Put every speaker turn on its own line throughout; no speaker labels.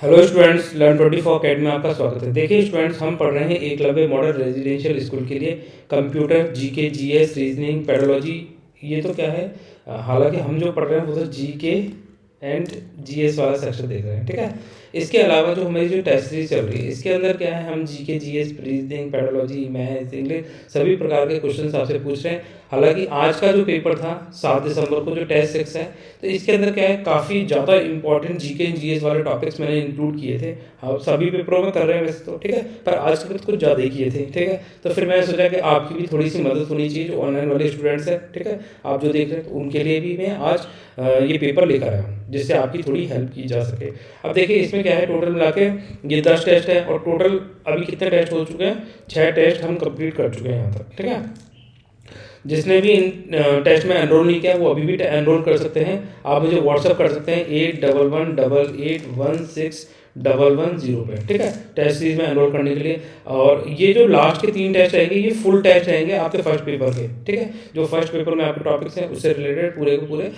Hello students, learn 24 academy में आपका स्वागत है। देखिए स्टूडेंट्स, हम पढ़ रहे हैं एकलव्य मॉडल रेजिडेंशियल स्कूल के लिए computer, GK, GS, reasoning, pedology. ये तो क्या है, हालांकि हम जो पढ़ रहे हैं वो तो जीके एंड जीएस वाला सेक्शन देख रहे हैं, ठीक है। इसके अलावा जो हमारी जो टेस्ट सीरीज चल रही है, इसके अंदर क्या है, हम GK, GS, reasoning, pedology, math, English सभी प्रकार के क्वेश्चन आपसे पूछ रहे हैं। हालांकि आज का जो पेपर था 7 दिसंबर को, जो टेस्ट 6 है, तो इसके अंदर क्या है, काफ़ी ज़्यादा इंपॉर्टेंट जीके एंड जीएस वाले टॉपिक्स मैंने इंक्लूड किए थे। हम सभी पेपरों में कर रहे हैं वैसे तो, ठीक है, पर आज के कुछ ज़्यादा ही किए थे, ठीक है। तो फिर मैंने सोचा कि आपकी भी थोड़ी सी मदद होनी चाहिए, जो ऑनलाइन वाले स्टूडेंट्स हैं, ठीक है, आप जो देख रहे हैं, तो उनके लिए भी मैं आज ये पेपर लेकर आया हूँ, जिससे आपकी थोड़ी हेल्प की जा सके। अब देखिए इसमें क्या है, टोटल मिला के ये 10 टेस्ट है, और टोटल अभी कितने टेस्ट हो चुके हैं, 6 टेस्ट हम कंप्लीट कर चुके हैं यहाँ तक, ठीक है। जिसने भी इन टेस्ट में एनरोल नहीं किया वो अभी भी एनरोल कर सकते हैं। आप मुझे व्हाट्सअप कर सकते हैं 8111881610 पे, ठीक है, टेस्ट सीरीज में एनरोल करने के लिए। और ये जो लास्ट के 3 टेस्ट रहेंगे, ये फुल टेस्ट रहेंगे आपके फर्स्ट पेपर के, ठीक है। जो फर्स्ट पेपर में आपके टॉपिक्स हैं उससे रिलेटेड पूरे के पूरे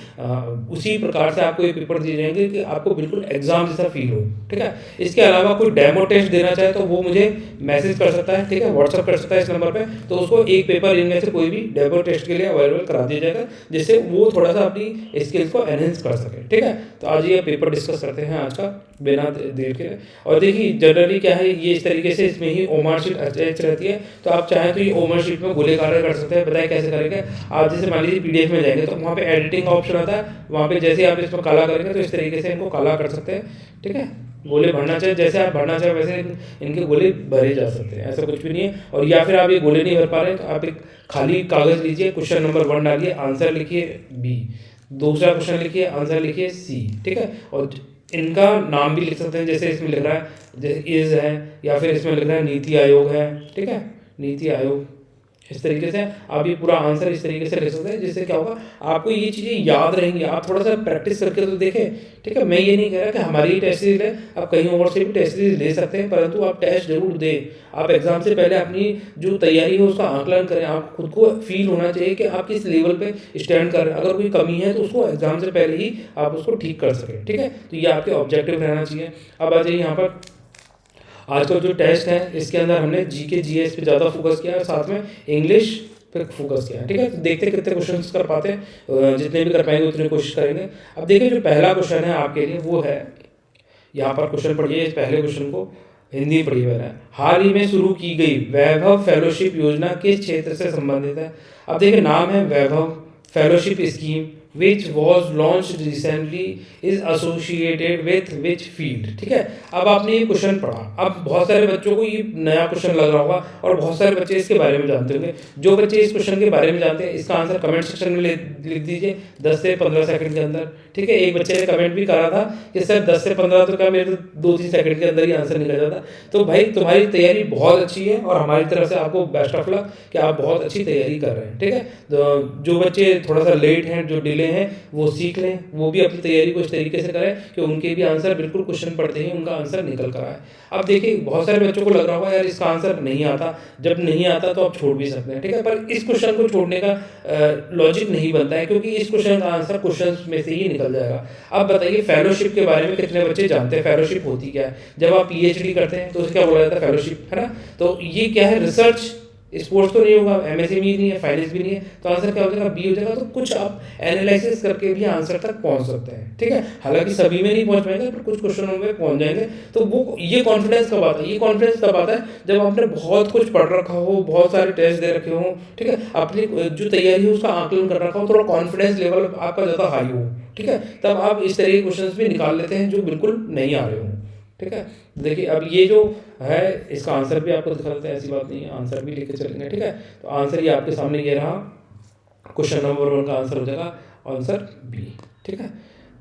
उसी प्रकार से आपको ये पेपर दिए जाएंगे कि आपको बिल्कुल एग्जाम जैसा फील हो, ठीक है। इसके अलावा कोई डेमो टेस्ट देना चाहे तो वो मुझे मैसेज कर सकता है, ठीक है, व्हाट्सअप कर सकता है इस नंबर पे, तो उसको एक पेपर इनमें से कोई भी डेमो टेस्ट के लिए अवेलेबल करा दिया जाएगा, जिससे वो थोड़ा सा अपनी स्किल्स को एनहेंस कर सके, ठीक है। तो आज ये पेपर डिस्कस करते हैं आज का बिना देर के। और देखिए जनरली क्या है, ये इस तरीके से इसमें ही ओमार शीट अटैच रहती है, तो आप चाहें तो ये ओमार शीट में गोले कार्य कर सकते हैं। बताए कैसे करेंगे, आप जैसे मान लीजिए पीडीएफ में जाएंगे तो वहाँ पे एडिटिंग का ऑप्शन आता है, वहाँ पे जैसे आप इसमें काला करेंगे तो इस तरीके से इनको काला कर सकते हैं, ठीक है। गोले भरना चाहे जैसे आप भरना चाहे वैसे इनके गोले भरे जा सकते हैं, ऐसा कुछ भी नहीं है। और या फिर आप ये गोले नहीं भर पा रहे हैं तो आप एक खाली कागज़ लीजिए, क्वेश्चन नंबर 1 डालिए, आंसर लिखिए बी, दूसरा क्वेश्चन लिखिए, आंसर लिखिए सी, ठीक है। और इनका नाम भी लिख सकते हैं, जैसे इसमें लिख रहा है जैसे इज़ है, या फिर इसमें लिख रहा है नीति आयोग है, ठीक है, नीति आयोग। इस तरीके से आप ये पूरा आंसर इस तरीके से लिख सकते हैं, जिससे क्या होगा, आपको ये चीज़ें याद रहेंगी। आप थोड़ा सा प्रैक्टिस करके तो देखें, ठीक है। मैं ये नहीं कह रहा कि हमारी टेस्ट सीरीज है, आप कहीं और से भी टेस्ट सीरीज ले सकते हैं, परंतु आप टेस्ट जरूर दें। आप एग्जाम से पहले अपनी जो तैयारी है उसका आकलन करें। आप खुद को फील होना चाहिए कि आप किस लेवल पे स्टैंड कर रहे हैं। अगर कोई कमी है तो उसको एग्जाम से पहले ही आप उसको ठीक कर सकें, ठीक है। तो ये आपके ऑब्जेक्टिव रहना चाहिए। अब आ जाइए यहाँ पर, आज का जो टेस्ट है इसके अंदर हमने जीके जीएस पे ज़्यादा फोकस किया है, साथ में इंग्लिश पे फोकस किया है, ठीक है। तो देखते हैं कितने क्वेश्चंस कर पाते हैं, जितने भी कर पाएंगे उतनी कोशिश करेंगे। अब देखिए जो पहला क्वेश्चन है आपके लिए वो है, यहाँ पर क्वेश्चन पढ़िए, इस पहले क्वेश्चन को हिंदी में पढ़िए मैंने। हाल ही में शुरू की गई वैभव फेलोशिप योजना किस क्षेत्र से संबंधित है। अब देखिए नाम है Vaibhav fellowship scheme, which was launched recently is associated with which field, ठीक है। अब आपने ये क्वेश्चन पढ़ा, अब बहुत सारे बच्चों को ये नया क्वेश्चन लग रहा होगा और बहुत सारे बच्चे इसके बारे में जानते होंगे। जो बच्चे इस क्वेश्चन के बारे में जानते हैं इसका आंसर कमेंट सेक्शन में लिख दीजिए 10 से 15 सेकंड के अंदर, ठीक है। एक बच्चे ने कमेंट भी करा था कि सर 10 से 15 तो क्या, मेरे तो 2-3 सेकंड के अंदर ही आंसर निकल जाता। तो भाई तुम्हारी तैयारी बहुत अच्छी है और हमारी तरफ से आपको बेस्ट ऑफ लक कि आप बहुत अच्छी तैयारी कर रहे हैं, ठीक है। तो जो बच्चे थोड़ा सा लेट हैं, जो डिले हैं, वो सीख लें, वो भी अपनी तैयारी को इस तरीके से करें कि उनके भी आंसर बिल्कुल क्वेश्चन पढ़ते ही उनका आंसर निकल कर आए। अब देखिए बहुत सारे बच्चों को लग रहा होगा यार इसका आंसर नहीं आता, जब नहीं आता तो आप छोड़ भी सकते हैं, ठीक है। पर इस क्वेश्चन को छोड़ने का लॉजिक नहीं बनता है, क्योंकि इस क्वेश्चन का आंसर क्वेश्चन में से ही निकल जाएगा। अब बताइए फेलोशिप के बारे में कितने बच्चे जानते हैं, फेलोशिप होती क्या है। जब आप पीएचडी करते हैं तो उसे क्या बोला जाता है, फेलोशिप, है ना। तो ये क्या है, रिसर्च, स्पोर्ट्स तो नहीं होगा, एमएसएमई नहीं है, फाइनेंस भी नहीं है, तो आंसर क्या हो जाएगा, बी हो जाएगा। तो कुछ आप एनालिसिस करके भी आंसर तक पहुंच सकते हैं, ठीक है। हालांकि सभी में नहीं पहुंच पाएंगे, पर कुछ क्वेश्चनों में पहुंच जाएंगे। तो वो ये कॉन्फिडेंस कब आता है, ये कॉन्फिडेंस तब आता है जब आपने बहुत कुछ पढ़ रखा हो, बहुत सारे टेस्ट दे रखे हो, ठीक है, अपनी जो तैयारी है उसका आकलन कर रखा हो, थोड़ा कॉन्फिडेंस लेवल आपका ज़्यादा हाई हो, ठीक है, तब आप इस तरह के क्वेश्चन भी निकाल लेते हैं जो बिल्कुल नहीं आ रहे हो, ठीक है। देखिए अब ये जो है इसका आंसर भी आपको दिखा देते हैं, ऐसी बात नहीं है, आंसर भी लेके चलेंगे, ठीक है। तो आंसर ये आपके सामने ये रहा, क्वेश्चन नंबर 1 का आंसर हो जाएगा आंसर बी, ठीक है।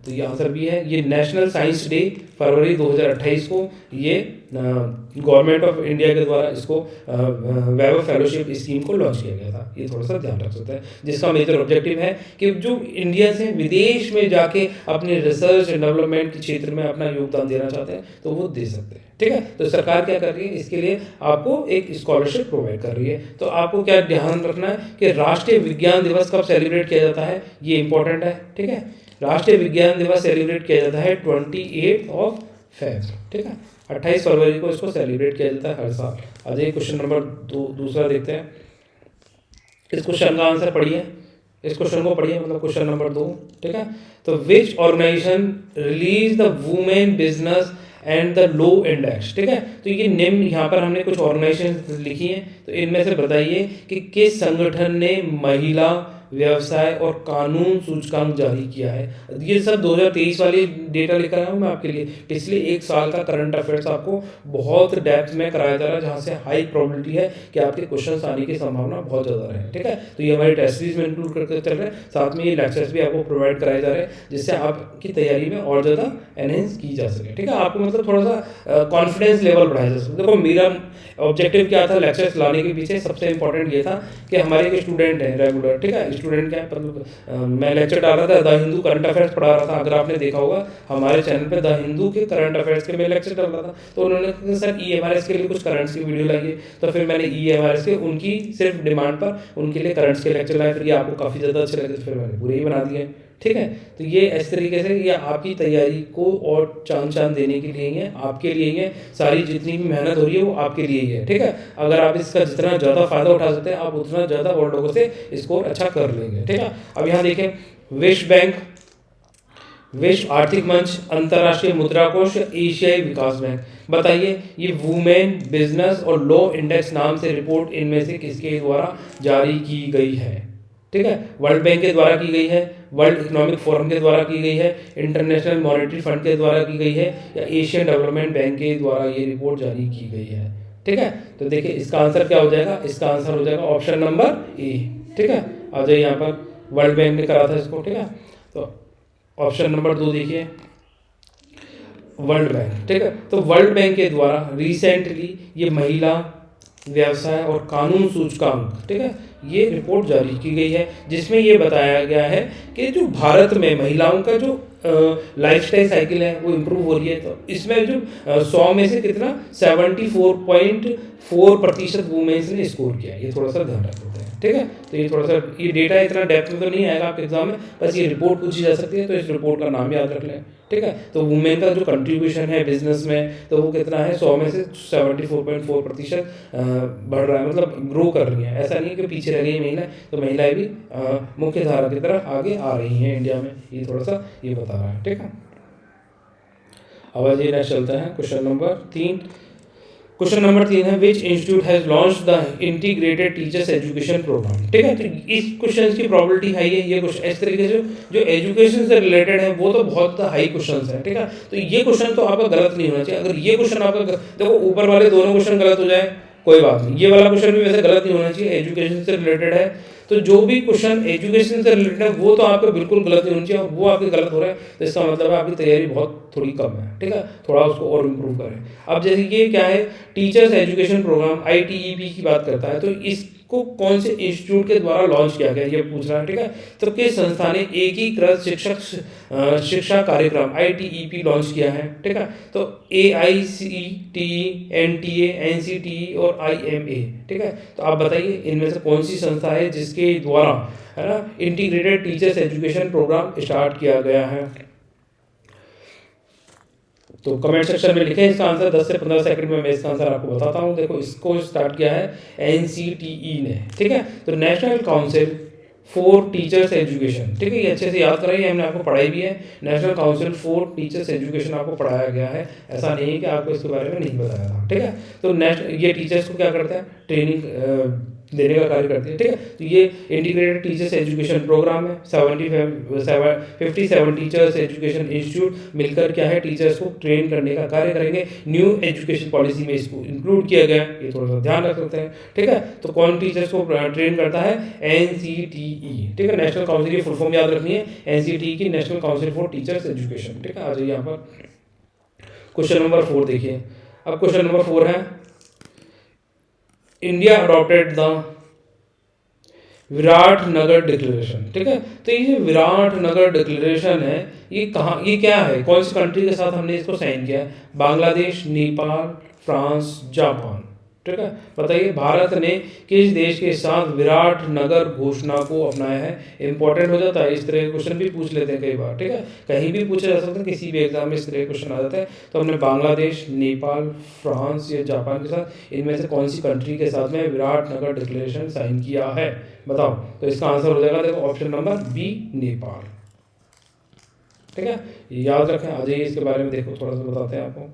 तो ये आंसर भी है। ये नेशनल साइंस डे फरवरी 2028 को ये गवर्नमेंट ऑफ इंडिया के द्वारा इसको वैभव फेलोशिप स्कीम को लॉन्च किया गया था, ये थोड़ा सा ध्यान रख सकते हैं। जिसका मेजर ऑब्जेक्टिव है कि जो इंडियंस हैं विदेश में जाके अपने रिसर्च एंड डेवलपमेंट के क्षेत्र में अपना योगदान देना चाहते हैं तो वो दे सकते हैं, ठीक है। तो सरकार क्या कर रही है, इसके लिए आपको एक स्कॉलरशिप प्रोवाइड कर रही है। तो आपको क्या ध्यान रखना है कि राष्ट्रीय विज्ञान दिवस कब सेलिब्रेट किया जाता है, ये इंपॉर्टेंट है, ठीक है। राष्ट्रीय विज्ञान दिवस सेलिब्रेट किया जाता है 28 फेब, ठीक है। 28 फरवरी को इसको सेलिब्रेट किया जाता है हर साल। आ जाइए क्वेश्चन नंबर दूसरा देखते हैं। इस क्वेश्चन का आंसर पढ़िए, इस क्वेश्चन को पढ़िए, मतलब क्वेश्चन नंबर 2, ठीक है। तो which organisation release the women business and the law index, ठीक है। तो ये निम्न यहाँ पर हमने कुछ ऑर्गेनाइजेशन लिखी हैं, तो इनमें से बताइए कि किस संगठन ने महिला व्यवसाय और कानून सूचकांक जारी किया है। ये सब 2023 वाली डेटा लेकर आया हूँ मैं आपके लिए। पिछले एक साल का करंट अफेयर्स आपको बहुत डेप्थ में कराया जा रहा है, जहाँ से हाई प्रोबेबिलिटी है कि आपके क्वेश्चन आने की संभावना बहुत ज़्यादा रहे, ठीक है। तो ये हमारे टेस्ट सीरीज में इंक्लूड करके चल रहे हैं, साथ में ये लेक्चर्स भी आपको प्रोवाइड कराए जा रहे हैं, जिससे आपकी तैयारी में और ज़्यादा एनहेंस की जा सके, ठीक है। आपको मतलब थोड़ा सा कॉन्फिडेंस लेवल बढ़ाया जा सके। देखो मेरा ऑब्जेक्टिव क्या था लेक्चर्स लाने के पीछे, सबसे इंपॉर्टेंट ये था कि हमारे एक स्टूडेंट हैं रेगुलर, ठीक है। स्टूडेंट क्या है, मतलब मैं लेक्चर डाल रहा था, द हिंदू करंट अफेयर्स पढ़ा रहा था। अगर आपने देखा होगा हमारे चैनल पे द हिंदू के करंट अफेयर्स के मैं लेक्चर डाल रहा था, तो उन्होंने कहा सर EMRS के लिए कुछ करंट्स की वीडियो लाइए। तो फिर मैंने EMRS के उनकी सिर्फ डिमांड पर उनके लिए करंट्स के लेक्चर लाए। फिर ये आपको काफ़ी ज़्यादा अच्छे लगे, तो फिर मैंने पूरे ही बना दिए, ठीक है। तो ये इस तरीके से ये आपकी तैयारी को और चांद देने के लिए ही है, आपके लिए ही है। सारी जितनी भी मेहनत हो रही है वो आपके लिए ही है, ठीक है। अगर आप इसका जितना ज़्यादा फायदा उठा सकते हैं, आप उतना ज़्यादा और लोगों से स्कोर अच्छा कर लेंगे, ठीक है। अब यहाँ देखें, विश्व बैंक, विश्व आर्थिक मंच, अंतर्राष्ट्रीय मुद्रा कोष, एशियाई विकास बैंक, बताइए ये वुमेन बिजनेस और लॉ इंडेक्स नाम से रिपोर्ट इनमें से किसके द्वारा जारी की गई है, ठीक है। वर्ल्ड बैंक के द्वारा की गई है, वर्ल्ड इकोनॉमिक फोरम के द्वारा की गई है, इंटरनेशनल मॉनेटरी फंड के द्वारा की गई है, या एशियन डेवलपमेंट बैंक के द्वारा ये रिपोर्ट जारी की गई है, ठीक है। तो देखिए इसका आंसर क्या हो जाएगा, इसका आंसर हो जाएगा ऑप्शन नंबर ए, ठीक है। आ जाइए यहाँ पर, वर्ल्ड बैंक ने करा था इसको, ठीक है। तो ऑप्शन नंबर 2 देखिए, वर्ल्ड बैंक, ठीक है। तो वर्ल्ड बैंक के द्वारा रिसेंटली ये महिला व्यवसाय और कानून सूचकांक, ठीक है, ये रिपोर्ट जारी की गई है, जिसमें ये बताया गया है कि जो भारत में महिलाओं का जो लाइफस्टाइल साइकिल है वो इम्प्रूव हो रही है। तो इसमें जो 100 में से कितना 74.4% वुमेन्स ने स्कोर किया, ये थोड़ा सा ध्यान रखते हैं, ठीक है। तो ये थोड़ा सा ये डेटा इतना डेप्थ में तो नहीं आएगा आपके एग्जाम में, बस ये रिपोर्ट पूछी जा सकती है, तो इस रिपोर्ट का नाम याद रख लें, ठीक है। तो वुमेन का जो कंट्रीब्यूशन है बिजनेस में, तो वो कितना है, 100 में से 74.4% बढ़ रहा है, मतलब ग्रो कर रही है। ऐसा नहीं है कि पीछे रह गई महिला, तो महिलाएं भी मुख्य धारा की तरफ आगे आ रही हैं इंडिया में, ये थोड़ा सा ये बता रहा है, ठीक है। अब आइए नेक्स्ट चलते हैं क्वेश्चन नंबर 3। क्वेश्चन नंबर 3 है, which institute has launch the integrated teachers education programme, ठीक है। तो इस क्वेश्चन की प्रोबेबिलिटी हाई है। ये क्वेश्चन इस तरीके से जो एजुकेशन से रिलेटेड है वो तो बहुत हाई क्वेश्चन है, ठीक है। तो ये क्वेश्चन तो आपका गलत नहीं होना चाहिए। अगर ये क्वेश्चन आपका, देखो ऊपर वाले दोनों क्वेश्चन गलत हो जाए कोई बात नहीं, ये वाला क्वेश्चन भी वैसे गलत नहीं होना चाहिए, एजुकेशन से रिलेटेड है। तो जो भी क्वेश्चन एजुकेशन से रिलेटेड है वो तो आपका बिल्कुल गलत नहीं होना चाहिए, वो आपके गलत हो रहा है तो इसका मतलब है आपकी तैयारी बहुत थोड़ी कम है, ठीक है। थोड़ा उसको और इम्प्रूव करें। अब जैसे ये क्या है, टीचर्स एजुकेशन प्रोग्राम ITEP की बात करता है, तो इसको कौन से इंस्टीट्यूट के द्वारा लॉन्च किया गया ये पूछ रहा है, ठीक है। तो किस संस्था ने एकीकृत शिक्षा कार्यक्रम ITEP लॉन्च किया है, ठीक है। तो AICTE, NTA, NCTE और IMA, ठीक है। तो आप बताइए इनमें से कौन सी संस्था है जिसके द्वारा, है ना, integrated teachers education programme start किया गया है। तो कमेंट सेक्शन में लिखें इसका आंसर, 10 से 15 सेकंड में मैं इसका आंसर आपको बताता हूँ। देखो इसको स्टार्ट किया है NCTE ने, ठीक है। तो national council for teachers education, ठीक है। ये अच्छे से याद कराइए, हमने आपको पढ़ाई भी है। National council for teachers education आपको पढ़ाया गया है, ऐसा नहीं है कि आपको इसके बारे में नहीं बताया था, ठीक है। तो ये टीचर्स को क्या करता है, ट्रेनिंग देने का कार्य करती है, ठीक है। तो ये इंटीग्रेटेड टीचर्स एजुकेशन प्रोग्राम है। 57 टीचर्स एजुकेशन इंस्टीट्यूट मिलकर क्या है, टीचर्स को ट्रेन करने का कार्य करेंगे। न्यू एजुकेशन पॉलिसी में इसको इंक्लूड किया गया है, ये थोड़ा सा ध्यान रख सकते हैं, ठीक है। तो कौन टीचर्स को ट्रेन करता है, NCTE, ठीक है। नेशनल काउंसिल की फुल फॉर्म याद रखनी है, NCTE की national council for teachers education, ठीक है। आ जाइए यहाँ पर क्वेश्चन नंबर 4 देखिए। अब क्वेश्चन नंबर 4 है, India adopted the Viratnagar declaration, ठीक है। तो ये जो विराटनगर डिक्लेरेशन है ये कहाँ, ये क्या है, कौन सी कंट्री के साथ हमने इसको साइन किया है, बांग्लादेश, नेपाल, फ्रांस, जापान, ठीक है। बताइए भारत ने किस देश के साथ विराट नगर घोषणा को अपनाया है। इंपॉर्टेंट हो जाता है, इस तरह के क्वेश्चन भी पूछ लेते हैं कई बार, ठीक है, कहीं भी पूछा जा सकता है, किसी भी एग्जाम में इस तरह के क्वेश्चन आ जाते हैं। तो हमने बांग्लादेश, नेपाल, फ्रांस या जापान के साथ, इनमें से कौन सी कंट्री के साथ में विराट नगर डिक्लेरेशन साइन किया है, बताओ। तो इसका आंसर हो जाएगा, देखो ऑप्शन नंबर बी, नेपाल। ठीक है, याद रखें। आ जाइए इसके बारे में देखो, थोड़ा सा बताते हैं आपको।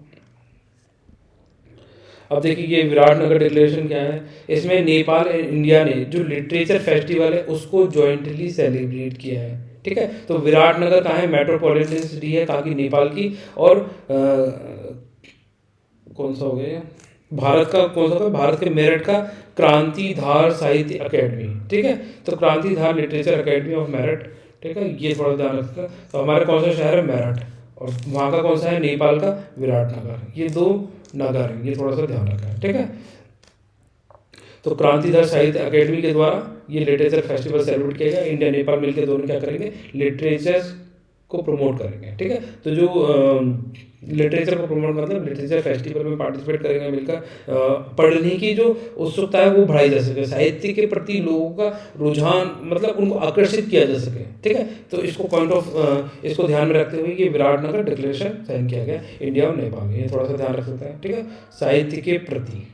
अब देखिए ये विराट नगर डिक्लेरेशन क्या है। इसमें नेपाल एंड इंडिया ने जो लिटरेचर फेस्टिवल है उसको जॉइंटली सेलिब्रेट किया है, ठीक है। तो विराट नगर कहाँ है, मेट्रोपॉलिटन सिटी है कहाँ की, नेपाल की। और कौन सा हो गया, भारत का कौन सा था, भारत के मेरठ का क्रांतिधार साहित्य अकेडमी, ठीक है। तो क्रांतिधार लिटरेचर अकेडमी ऑफ मेरठ, ठीक है, ये थोड़ा ध्यान रखना। तो हमारे कौन सा शहर है, मेरठ, और वहाँ का कौन सा है, नेपाल का विराट नगर। ये 2 नगर है, ये थोड़ा सा ध्यान रखना है, ठीक है। तो क्रांतिधार साहित्य अकेडमी के द्वारा ये लिटरेचर फेस्टिवल सेलिब्रेट किया गया। इंडिया नेपाल मिलकर दोनों क्या करेंगे, लिटरेचर को प्रमोट करेंगे, ठीक है। तो जो लिटरेचर को प्रमोट मतलब लिटरेचर फेस्टिवल में पार्टिसिपेट करेंगे मिलकर, पढ़ने की जो उत्सुकता है वो बढ़ाई जा सके, साहित्य के प्रति लोगों का रुझान मतलब उनको आकर्षित किया जा सके, ठीक है। तो इसको ध्यान में रखते हुए ये विराट नगर डिक्लेरेशन साइन किया गया इंडिया और नेपाल में, ये थोड़ा सा ध्यान रख सकते हैं, ठीक है, साहित्य के प्रति।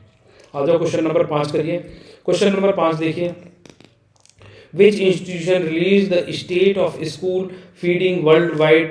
आ जाओ क्वेश्चन नंबर 5 करिए। क्वेश्चन नंबर 5 देखिए, Which institution released the State of School Feeding Worldwide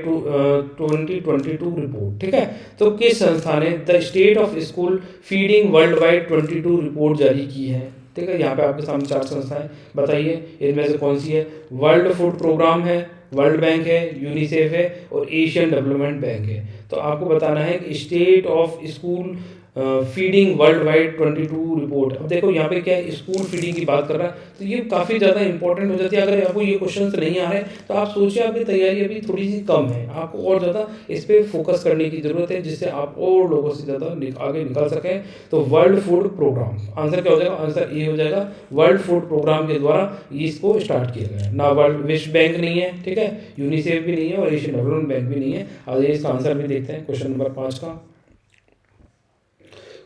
2022 report, ठीक है। तो किस संस्था ने the state of school feeding world wide 22 report जारी की है, ठीक है। यहाँ पे आपके सामने 4 संस्थाएं, बताइए इनमें से कौन सी है। वर्ल्ड फूड प्रोग्राम है, वर्ल्ड बैंक है, यूनिसेफ है और एशियन डेवलपमेंट बैंक है। तो आपको बताना है कि state of school feeding world wide 22 report. अब देखो यहाँ पे क्या है, स्कूल फीडिंग की बात कर रहा है, तो ये काफ़ी ज़्यादा इंपॉर्टेंट हो जाती है। अगर आपको ये क्वेश्चन नहीं आ रहे तो आप सोचिए आपकी तैयारी अभी थोड़ी सी कम है, आपको और ज़्यादा इस पर फोकस करने की ज़रूरत है, जिससे आप और लोगों से ज़्यादा आगे निकल सकें। तो वर्ल्ड फूड प्रोग्राम, आंसर क्या हो जाएगा, आंसर ए हो जाएगा। वर्ल्ड फूड प्रोग्राम के द्वारा इसको स्टार्ट किया गया है। ना वर्ल्ड विश्व बैंक नहीं है, ठीक है, यूनिसेफ भी नहीं है और एशियन डेवलपमेंट बैंक भी नहीं है। आइए इसका आंसर भी देखते हैं क्वेश्चन नंबर 5 का।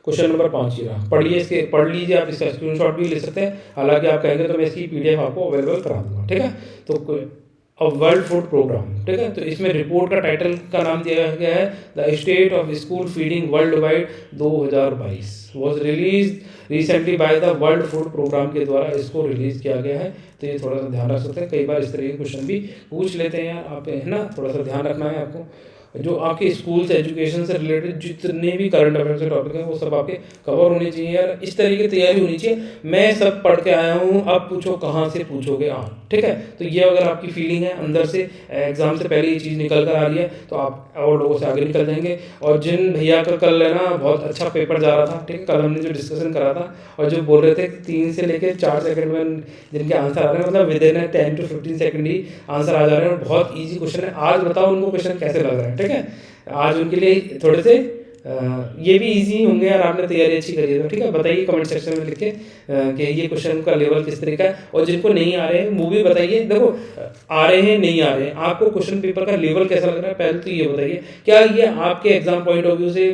क्वेश्चन नंबर 5 ये रहा, पढ़ लीजिए, आप इसका स्क्रीनशॉट भी ले सकते हैं, हालांकि आप कहेंगे तो मैं इसकी PDF आपको अवेलेबल करा दूंगा, ठीक है। तो वर्ल्ड फूड प्रोग्राम, ठीक है, तो इसमें रिपोर्ट का टाइटल का नाम दिया गया है the state of school feeding world wide 2022 was release recently by the world food programme के द्वारा इसको रिलीज किया गया है। तो ये थोड़ा सा ध्यान रख सकते हैं, कई बार इस तरह के क्वेश्चन भी पूछ लेते हैं यार, आप है ना, थोड़ा सा ध्यान रखना है आपको। जो आपके स्कूल से एजुकेशन से रिलेटेड जितने भी करंट अफेयर्स के टॉपिक हैं वो सब आपके कवर होने चाहिए यार, इस तरीके की तैयारी होनी चाहिए। मैं सब पढ़ के आया हूँ, अब पूछो कहाँ से पूछोगे आप, ठीक है। तो ये अगर आपकी फीलिंग है अंदर से, एग्जाम से पहले ये चीज़ निकल कर आ रही है, तो आप और लोगों से आगे निकल जाएंगे। और जिन भैया का कल है ना बहुत अच्छा पेपर जा रहा था, ठीक है, कल हमने जो डिस्कशन करा था और जो बोल रहे थे 3 से लेकर 4 सेकंड में जिनके आंसर आ रहे हैं, मतलब विद इन 10 to 15 सेकंड ही आंसर आ जा रहे हैं और बहुत ईजी क्वेश्चन है। आज बताओ उनको क्वेश्चन कैसे लग रहे हैं, ठीक है। आज उनके लिए थोड़े से ये भी इजी होंगे यार, आपने तैयारी अच्छी करी है तो, ठीक है। बताइए कमेंट सेक्शन में लिख के कि ये क्वेश्चन का लेवल किस तरह का है, और जिनको नहीं आ रहे हैं वो भी बताइए। देखो आ रहे हैं नहीं आ रहे हैं, आपको क्वेश्चन पेपर का लेवल कैसा लग रहा है, पहले तो ये बताइए क्या ये आपके एग्जाम पॉइंट ऑफ व्यू से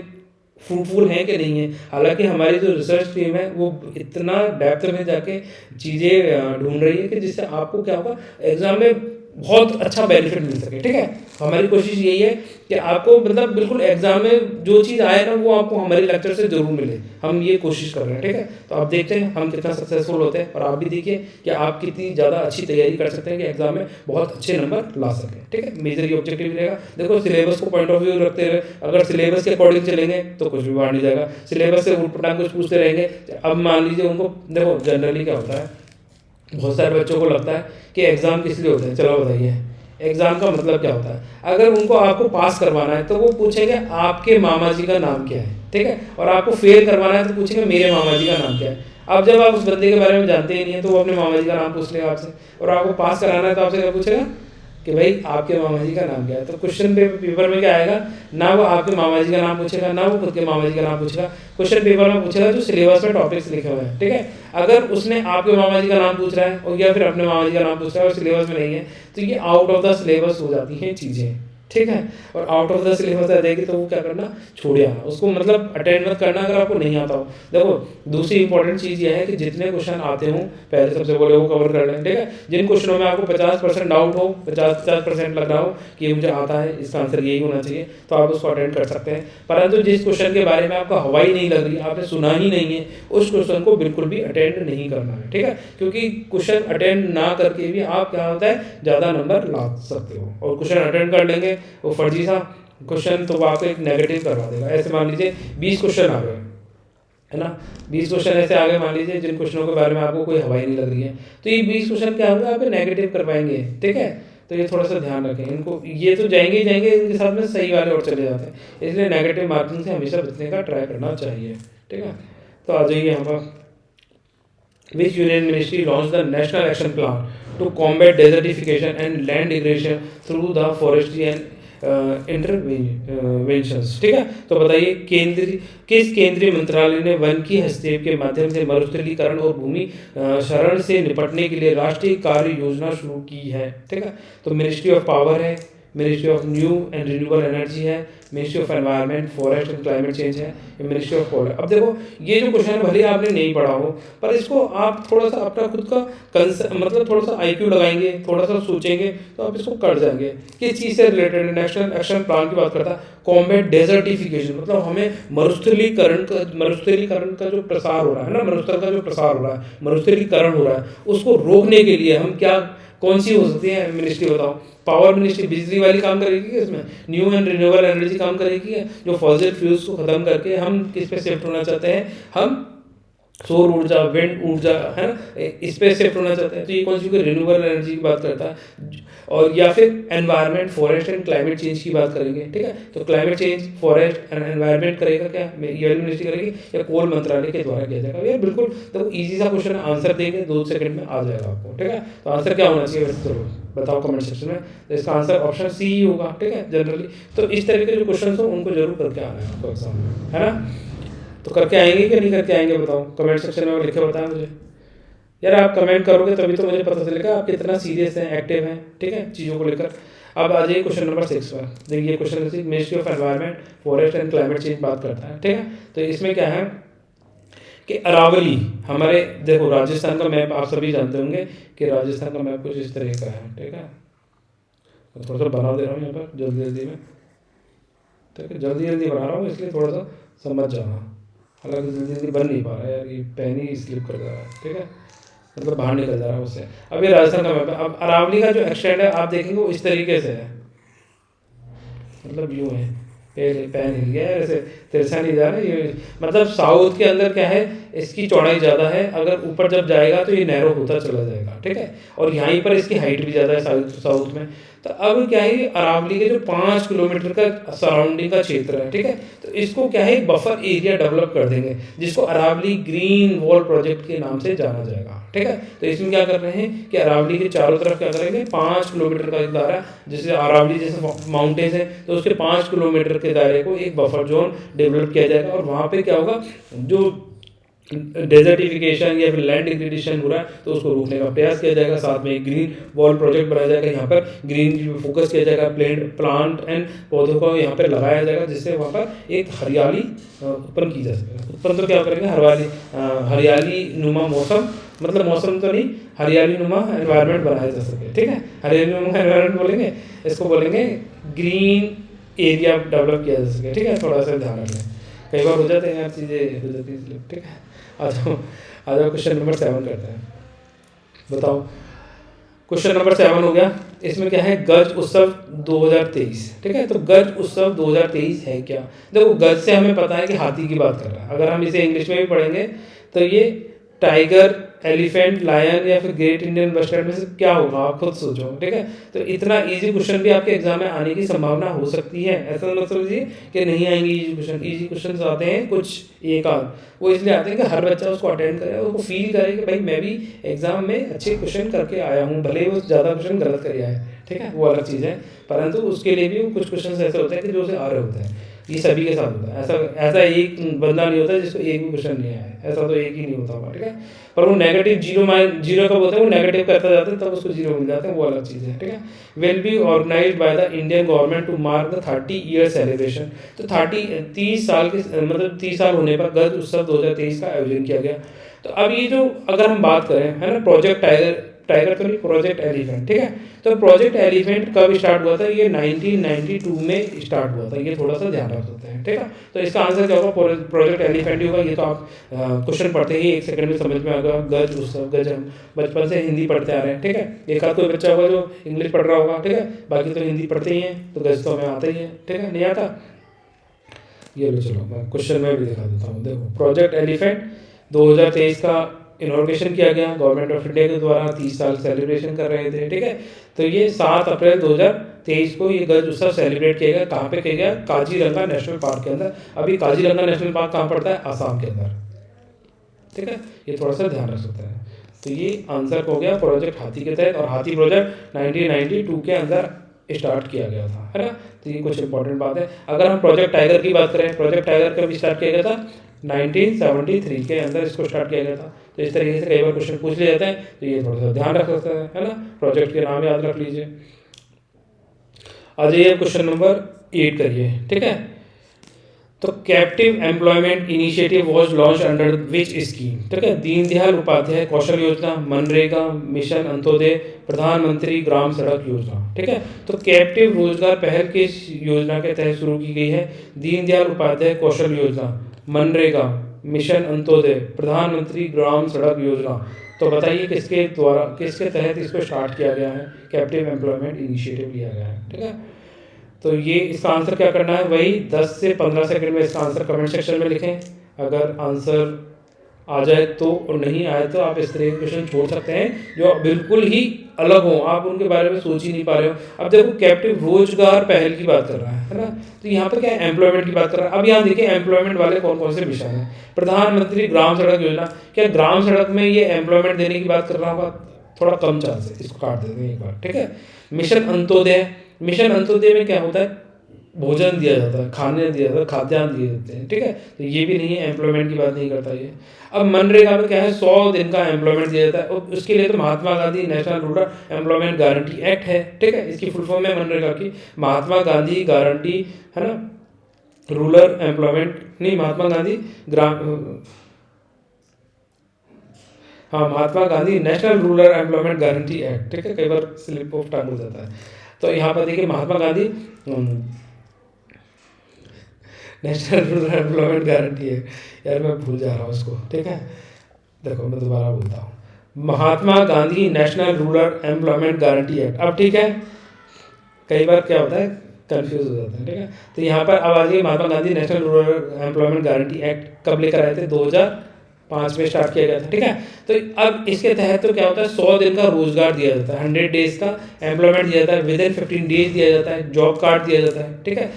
फ्रूटफुल है कि नहीं है। हालांकि हमारी जो रिसर्च टीम है वो इतना डेप्थ में जाके चीज़ें ढूंढ रही है कि जिससे आपको क्या होगा एग्जाम में बहुत अच्छा बेनिफिट मिल सके, ठीक है। हमारी कोशिश यही है कि आपको मतलब बिल्कुल एग्जाम में जो चीज़ आए ना वो आपको हमारे लेक्चर से जरूर मिले, हम ये कोशिश कर रहे हैं, ठीक है। तो आप देखते हैं हम कितना सक्सेसफुल होते हैं, और आप भी देखिए कि आप कितनी ज़्यादा अच्छी तैयारी कर सकते हैं कि एग्जाम में बहुत अच्छे नंबर ला सकें, ठीक है। मेजर ये ऑब्जेक्टिव रहेगा। देखो सिलेबस को पॉइंट ऑफ व्यू रखते हुए अगर सिलेबस के अकॉर्डिंग चलेंगे तो कुछ भी बाहर नहीं जाएगा, सिलेबस से उल्टा कुछ पूछते रहेंगे। अब मान लीजिए उनको, देखो जनरली क्या होता है, बहुत सारे बच्चों को लगता है कि एग्ज़ाम किस लिए होता है। चलो बताइए एग्ज़ाम का मतलब क्या होता है। अगर उनको आपको पास करवाना है तो वो पूछेंगे आपके मामा जी का नाम क्या है, ठीक है, और आपको फेल करवाना है तो पूछेंगे मेरे मामा जी का नाम क्या है। अब जब आप उस बंदे के बारे में जानते ही नहीं है तो वो अपने मामा जी का नाम पूछ लेगा आपसे, और आपको पास कराना है तो आपसे क्या पूछेगा कि भाई आपके मामा जी का नाम क्या है। तो क्वेश्चन पेपर में क्या आएगा, ना वो आपके मामा जी का नाम पूछेगा ना वो खुद के मामा जी का नाम पूछेगा, क्वेश्चन पेपर में पूछेगा जो सिलेबस में टॉपिक्स लिखे हुए हैं, ठीक है। अगर उसने आपके मामा जी का नाम पूछ रहा है और या फिर अपने मामा जी का नाम पूछ रहा है और सिलेबस में नहीं है तो ये आउट ऑफ द सिलेबस हो जाती हैं चीज़ें, ठीक है। और आउट ऑफ द सिलेबस आ जाएगी तो वो क्या करना, छोड़ आना उसको, मतलब अटेंड मत करना अगर आपको नहीं आता हो। देखो दूसरी इंपॉर्टेंट चीज़ ये है कि जितने क्वेश्चन आते हों पहले सबसे पहले वो कवर कर लें, ठीक है। जिन क्वेश्चनों में आपको 50% डाउट हो, 50% लग रहा हो कि मुझे आता है, इसका आंसर यही होना चाहिए, तो आप उसको अटेंड कर सकते हैं। परंतु जिस क्वेश्चन के बारे में आपको हवा ही नहीं लग रही, आपने सुना ही नहीं है, उस क्वेश्चन को बिल्कुल भी अटेंड नहीं करना है, ठीक है। क्योंकि क्वेश्चन अटेंड ना करके भी आप क्या होता है ज़्यादा नंबर ला सकते हो, और क्वेश्चन अटेंड कर लेंगे वो फर्जी सा क्वेश्चन तो वो आपको एक नेगेटिव करवा देगा। ऐसे मान लीजिए 20 क्वेश्चन आ गए, है ना, 20 क्वेश्चन ऐसे आगे मान लीजिए जिन क्वेश्चनों के बारे में आपको कोई हवा ही नहीं लग रही है, तो ये 20 क्वेश्चन क्या होगा, आप नेगेटिव कर पाएंगे, ठीक है। तो ये थोड़ा सा ध्यान रखें इनको, ये तो जाएंगे ही जाएंगे, इनके साथ में सही वाले और चले जाते हैं, इसलिए नेगेटिव मार्किंग से हमेशा बचने का ट्राई करना चाहिए, ठीक है। तो आ जाइए यहाँ पर, which union ministry launched the national action plan to combat desertification and land degradation through the forestry and interventions, ठीक है। तो बताइए किस केंद्रीय मंत्रालय ने वन की हस्तक्षेप के माध्यम से मरुस्थलीकरण और भूमि क्षरण से निपटने के लिए राष्ट्रीय कार्य योजना शुरू की है, ठीक है। तो मिनिस्ट्री ऑफ पावर है, ministry of new and renewable energy है, ministry of environment forest and climate change है, मिनिस्ट्री ऑफ पॉवर। अब देखो ये जो क्वेश्चन भले आपने नहीं पढ़ा हो, पर इसको आप थोड़ा सा अपना खुद का मतलब थोड़ा सा IQ लगाएंगे, थोड़ा सा सोचेंगे तो आप इसको कर जाएंगे। किस चीज़ से रिलेटेड है, नेशनल एक्शन प्लान की बात करता है, कॉम्बैट डेजर्टिफिकेशन, मतलब हमें मरुस्थलीकरण का जो प्रसार हो रहा है ना, मरुस्थल का जो प्रसार हो रहा है, मरुस्थलीकरण हो रहा है, उसको रोकने के लिए हम क्या, कौन सी हो सकती है मिनिस्ट्री बताओ। पावर मिनिस्ट्री बिजली वाली काम करेगी, इसमें न्यू एंड रिन्यूएबल एनर्जी काम करेगी, जो फॉसिल फ्यूल्स को खत्म करके हम किस पे शिफ्ट होना चाहते हैं, हम सौर ऊर्जा, विंड ऊर्जा, है ना, इस पे शिफ्ट होना चाहते हैं। तो ये कौन सी रिन्यूएबल एनर्जी की बात करता है, और या फिर environment forest and climate change की बात करेंगे, ठीक है। तो climate change forest and environment करेगा क्या, ये वाली मिनिस्ट्री करेगी, या कोल मंत्रालय के द्वारा किया जाएगा। ये बिल्कुल देखो इजी सा क्वेश्चन, आंसर देंगे 2 सेकंड में आ जाएगा आपको, ठीक है। तो आंसर क्या होना चाहिए जरूर बताओ कमेंट सेक्शन में। तो इसका आंसर ऑप्शन सी ही होगा, ठीक है जनरली। तो इस तरह के जो क्वेश्चन हो उनको जरूर करके आना है आपको एग्जाम में, है ना। तो करके आएंगे कि नहीं करके आएंगे बताओ, कमेंट सेक्शन में लिख के बताएं मुझे यार। आप कमेंट करोगे तभी तो मुझे पता चलेगा आप कितना सीरियस हैं, एक्टिव हैं, ठीक है, चीज़ों को लेकर। अब आ जाइए क्वेश्चन नंबर 6 पर। देखिए question ministry of environment forest and climate change बात करता है, ठीक है। तो इसमें क्या है कि अरावली, हमारे देखो राजस्थान का मैप आप सभी जानते होंगे कि राजस्थान का मैप कुछ इस तरह का है, ठीक है। थोड़ा सा बना दे रहा हूँ यहाँ पर जल्दी जल्दी में, ठीक है, जल्दी जल्दी बना रहा हूँ इसलिए थोड़ा सा समझ जाना, हालांकि जल्दी जल्दी बन नहीं पा रहा है यार, ये पेन ही स्लिप कर जा रहा है, ठीक है, मतलब बाहर निकल जा रहा है उससे। अब ये राजस्थान का मैप है। अब अरावली का जो एक्सटेंड है आप देखेंगे वो इस तरीके से है, मतलब यूँ है, पैन हिल गया है ऐसे, तिरछा नहीं जा रहा है ये, मतलब साउथ के अंदर क्या है इसकी चौड़ाई ज़्यादा है, अगर ऊपर जब जाएगा तो ये नैरो होता चला जाएगा, ठीक है। और यहीं पर इसकी हाइट भी ज़्यादा है साउथ में। तो अब क्या है अरावली के जो 5 किलोमीटर का सराउंडिंग का क्षेत्र है, ठीक है, तो इसको क्या है बफर एरिया डेवलप कर देंगे, जिसको अरावली ग्रीन वॉल प्रोजेक्ट के नाम से जाना जाएगा, ठीक है। तो इसमें क्या कर रहे हैं कि अरावली के चारों तरफ क्या करेंगे 5 किलोमीटर का दायरा, जैसे अरावली जैसे माउंटेन्स है तो उसके 5 किलोमीटर के दायरे को एक बफर जोन डेवलप किया जाएगा। और वहाँ पे क्या होगा, जो डेजर्टिफिकेशन या फिर लैंड डिग्रेडेशन हो रहा है तो उसको रोकने का प्रयास किया जाएगा। साथ में एक ग्रीन वॉल प्रोजेक्ट बनाया जाएगा, यहाँ पर ग्रीन फोकस किया जाएगा, प्लांट एंड पौधों को यहाँ पर लगाया जाएगा, जिससे वहाँ पर एक हरियाली उत्पन्न की जा सके। उत्पन्न तो क्या करेंगे, हरियाली नुमा मौसम, मतलब मौसम तो नहीं, हरियाली नुमा एनवायरनमेंट बनाया जा सके, ठीक है। हरियाली नुमा एनवायरनमेंट बोलेंगे, इसको बोलेंगे ग्रीन एरिया डेवलप किया जा सके, ठीक है। थोड़ा सा ध्यान रखें, कई बार हो जाते हैं यार चीज़ें हो जाती है, ठीक है। आ जाओ क्वेश्चन नंबर 7 करते हैं। बताओ क्वेश्चन नंबर 7 हो गया, इसमें क्या है गज उत्सव 2023, ठीक है। तो गज उत्सव 2023 है क्या, देखो गज से हमें पता है कि हाथी की बात कर रहा है, अगर हम इसे इंग्लिश में भी पढ़ेंगे तो ये टाइगर, एलिफेंट, लायन या फिर ग्रेट इंडियन बस्टर्ड में से क्या होगा आप खुद सोचो, ठीक है। तो इतना इजी क्वेश्चन भी आपके एग्जाम में आने की संभावना हो सकती है, ऐसा मत समझिए कि नहीं आएंगे इजी क्वेश्चन। इजी क्वेश्चन आते हैं कुछ एक आध, वो इसलिए आते हैं कि हर बच्चा उसको अटेंड करे, उसको फील करे कि भाई मैं भी एग्जाम में अच्छे क्वेश्चन करके आया हूँ, भले ही वो ज़्यादा क्वेश्चन गलत कर आया है, ठीक है, वो अलग चीज़ है, परंतु उसके लिए भी कुछ क्वेश्चन ऐसे होते हैं कि जो उसे आ रहे होते हैं। ये सभी के साथ होता है। ऐसा ऐसा एक बंदा नहीं होता जिसको एक भी क्वेश्चन नहीं आया, ऐसा तो एक ही नहीं होता होगा, ठीक है। पर वो नेगेटिव जीरो कब होता है, वो नेगेटिव करता जाता है तब उसको जीरो मिल जाता है, वो अलग चीज़ है, ठीक है। Will be organise by the Indian government to mark the 30 year celebration. तो 30 साल के मतलब 30 साल होने पर गज उत्सव 2023 का आयोजन किया गया। तो अब ये जो अगर हम बात करें, है ना, प्रोजेक्ट टाइगर तो नहीं, प्रोजेक्ट एलिफेंट, ठीक है। तो प्रोजेक्ट एलिफेंट कब स्टार्ट हुआ था, ये 1992 में स्टार्ट हुआ था, ये थोड़ा सा ध्यान रख सकते हैं, ठीक है। तो इसका आंसर क्या होगा, प्रोजेक्ट एलिफेंट ही होगा। ये तो आप क्वेश्चन पढ़ते ही 1 सेकंड में समझ में आएगा। गज उत्सव, गज हम बचपन से हिंदी पढ़ते आ रहे हैं, ठीक है। एक आध कोई बच्चा होगा जो इंग्लिश पढ़ रहा होगा, ठीक है, बाकी तो हिंदी पढ़ते ही हैं, तो गज तो हमें आता ही है, ठीक है। नहीं आता, ये लो चलो मैं क्वेश्चन में भी दिखा देता हूँ। देखो, प्रोजेक्ट एलिफेंट 2023 का इनॉग्रेशन किया गया गवर्नमेंट ऑफ इंडिया के द्वारा, 30 साल सेलिब्रेशन कर रहे थे, ठीक है। तो ये 7 अप्रैल 2023 को ये गज उत्सव सेलिब्रेट किया गया। कहाँ पे किया गया, काजीरंगा नेशनल पार्क के अंदर। अभी काजीरंगा नेशनल पार्क कहाँ पड़ता है, आसाम के अंदर, ठीक है। ये थोड़ा सा ध्यान रख सकते हैं। तो ये आंसर हो गया प्रोजेक्ट हाथी के तहत, और हाथी प्रोजेक्ट 1992 के अंदर स्टार्ट किया गया था, है ना। तो ये कुछ इंपॉर्टेंट बात है। अगर हम प्रोजेक्ट टाइगर की बात करें, प्रोजेक्ट टाइगर कब स्टार्ट किया गया था, 1973 के अंदर इसको स्टार्ट किया गया था। तो इस तरीके से कई बार क्वेश्चन पूछ लिया जाता है, तो ये थोड़ा सा ध्यान रख सकते हैं, है ना। प्रोजेक्ट के नाम याद रख लीजिए। आ जाइए क्वेश्चन नंबर 8 करिए, ठीक है। तो captive employment initiative was launch under which scheme, ठीक है। दीनदयाल उपाध्याय कौशल योजना, मनरेगा, मिशन अंत्योदय, प्रधानमंत्री ग्राम सड़क योजना, ठीक है। तो कैप्टिव रोजगार पहल किस योजना के तहत शुरू की गई है, दीनदयाल उपाध्याय कौशल योजना, मनरेगा, मिशन अंत्योदय, प्रधानमंत्री ग्राम सड़क योजना। तो बताइए किसके द्वारा, किसके तहत इसको स्टार्ट किया गया है, कैप्टिव एम्प्लॉयमेंट इनिशिएटिव लिया गया है, ठीक है। तो ये इसका आंसर क्या करना है, वही 10 से 15 सेकंड में इसका आंसर कमेंट सेक्शन में लिखें। अगर आंसर आ जाए तो, और नहीं आए तो आप इस तरह के क्वेश्चन छोड़ सकते हैं जो बिल्कुल ही अलग हो, आप उनके बारे में सोच ही नहीं पा रहे हो। अब देखो, कैप्टिव रोजगार पहल की बात कर रहा है ना। तो यहाँ पर क्या है, एम्प्लॉयमेंट की बात कर रहा है। अब यहाँ देखिए एम्प्लॉयमेंट वाले कौन कौन से मिशन हैं। प्रधानमंत्री ग्राम सड़क योजना, क्या ग्राम सड़क में ये एम्प्लॉयमेंट देने की बात कर रहा होगा, थोड़ा कम चांस है, इसको काट देते हैं एक बार, ठीक है। मिशन अंत्योदय, मिशन अंत्योदय में क्या होता है, भोजन दिया जाता है, खाने दिया जाता है, खाद्यान्न दिए जाते हैं, ठीक है। तो ये भी नहीं है, एम्प्लॉयमेंट की बात नहीं करता ये। अब मनरेगा में क्या है, 100 दिन का एम्प्लॉयमेंट दिया जाता है, और उसके लिए तो Mahatma Gandhi national rural employment guarantee act है, ठीक है। इसकी फुल फॉर्म है मनरेगा की, महात्मा गांधी गारंटी, है ना, रूरल एम्प्लॉयमेंट, नहीं, Mahatma Gandhi Mahatma Gandhi national rural employment guarantee act, ठीक है। कई बार स्लिप ऑफ टंग हो जाता है। तो यहाँ पर देखिए Mahatma Gandhi national rural employment guarantee है, यार मैं भूल जा रहा हूँ उसको, ठीक है। देखो मैं दोबारा बोलता हूँ, Mahatma Gandhi national rural employment guarantee act. अब ठीक है, कई बार क्या होता है, कंफ्यूज हो जाता है, ठीक है। तो यहाँ पर अब आ जाइए, Mahatma Gandhi national rural employment guarantee act कब लेकर आए थे, 2005 में स्टार्ट किया गया था, ठीक है। तो अब इसके तहत तो क्या होता है, 100 दिन का रोजगार दिया जाता है, 100 डेज का एम्प्लॉयमेंट दिया जाता है, विद इन 15 डेज दिया जाता है, जॉब कार्ड दिया जाता है, ठीक है।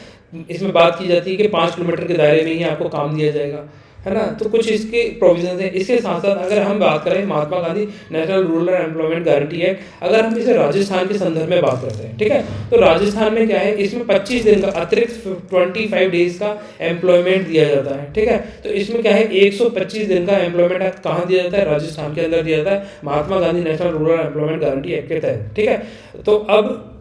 इसमें बात की जाती है कि 5 किलोमीटर के दायरे में ही आपको काम दिया जाएगा, है ना। तो कुछ इसके प्रोविजन हैं। इसके साथ साथ अगर हम बात करें Mahatma Gandhi national rural employment guarantee act, अगर हम इसे राजस्थान के संदर्भ में बात करते हैं, ठीक है। तो राजस्थान में क्या है, इसमें 25 दिन का अतिरिक्त 25 डेज का एम्प्लॉयमेंट दिया जाता है, ठीक है। तो इसमें क्या है, 125 दिन का एम्प्लॉयमेंट कहाँ दिया जाता है, राजस्थान के अंदर दिया जाता है, Mahatma Gandhi national rural employment guarantee act के तहत, ठीक है। तो अब